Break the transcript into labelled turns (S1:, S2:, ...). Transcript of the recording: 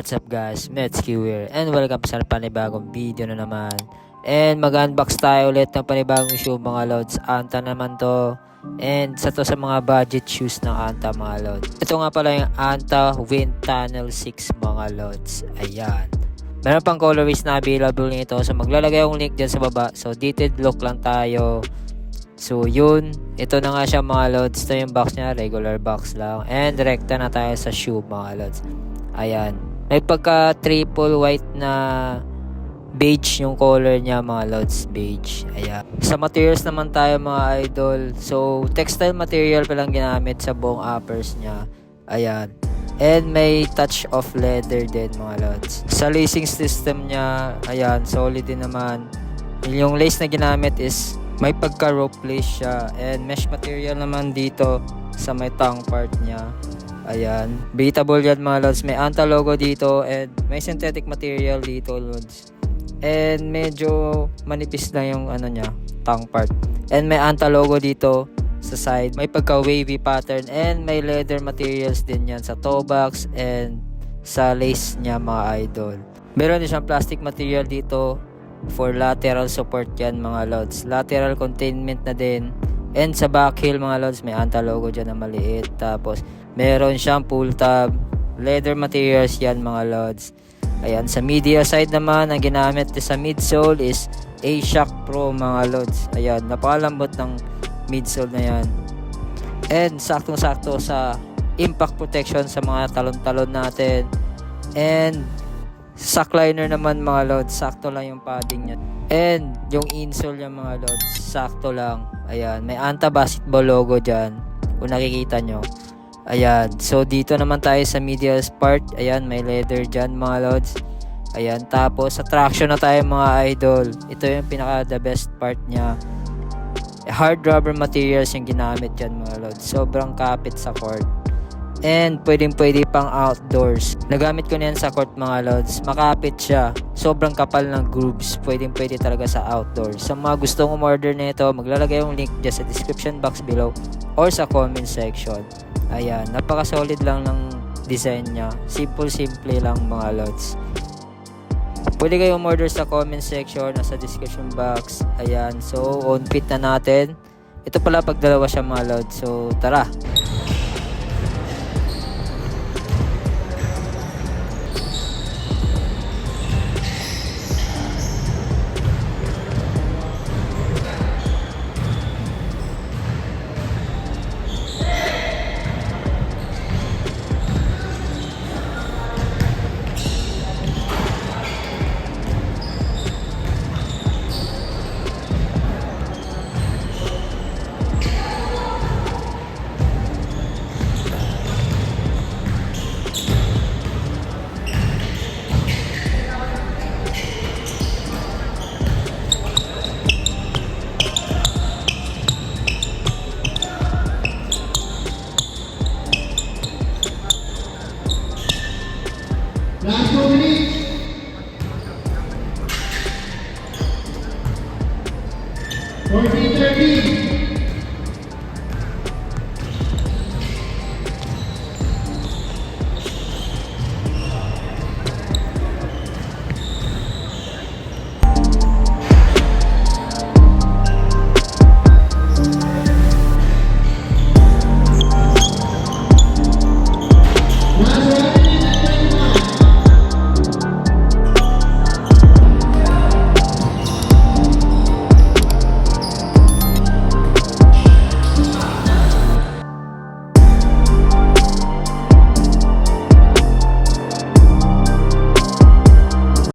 S1: What's up guys, Metsky here and welcome sa panibagong video na naman. And mag-unbox tayo ulit ng panibagong shoe mga lods. Anta naman to. And sa mga budget shoes ng Anta mga lods. Ito nga pala yung Anta Wind Tunnel 6 mga lods. Ayan. Meron pang colorways na available nito. So maglalagay yung link dyan sa baba. So detailed look lang tayo. So yun, ito na nga siya mga lods. Ito yung box niya, regular box lang. And direkta na tayo sa shoe mga lods. Ayan. May pagka triple white na beige yung color niya mga lods. Beige. Ayan. Sa materials naman tayo mga idol. So textile material pa lang ginamit sa buong uppers niya. Ayan. And may touch of leather din mga lods. Sa lacing system niya, ayan, solid din naman. Yung lace na ginamit is may pagka rope lace siya. And mesh material naman dito sa may tongue part niya. Ayan. Breathable yan mga lods. May Anta logo dito and may synthetic material dito lods. And medyo manipis na yung ano niya, tongue part. And may Anta logo dito sa side. May pagka wavy pattern and may leather materials din yan sa toe box and sa lace niya mga idol. Meron din siyang plastic material dito for lateral support yan mga lods. Lateral containment na din. And sa back heel mga lods, may Anta logo dyan na maliit. Tapos meron siyang pull tab. Leather materials yan mga lods. Ayan, sa media side naman, ang ginamit sa midsole is A-Shock Pro mga lods. Ayan, napakalambot ng midsole na yan. And saktong-sakto sa impact protection sa mga talon-talon natin. And sock liner naman mga lods, sakto lang yung padding niya. And yung insole niya mga lods, sakto lang. Ayan, may Anta basketball logo dyan kung nakikita nyo. Ayan, so dito naman tayo sa medial part. Ayan, may leather dyan mga lods. Ayan, tapos sa traction na tayo mga idol. Ito yung pinaka the best part niya. Hard rubber materials yung ginamit dyan mga lods. Sobrang kapit sa court. And pwedeng pang outdoors. Nagamit ko na yan sa court mga lods. Makapit siya. Sobrang kapal ng grooves. Pwedeng talaga sa outdoors. Sa mga gustong umorder nito, maglalagay yung link dyan sa description box below or sa comment section. Ayan, napaka-solid lang ng design niya. Simple lang mga lods. Pwede kayo umorder sa comment section o sa description box. Ayan, so on fit na natin. Ito pala pag dalawa siya mga lods. So tara.
S2: Last 2 minutes. 14:30.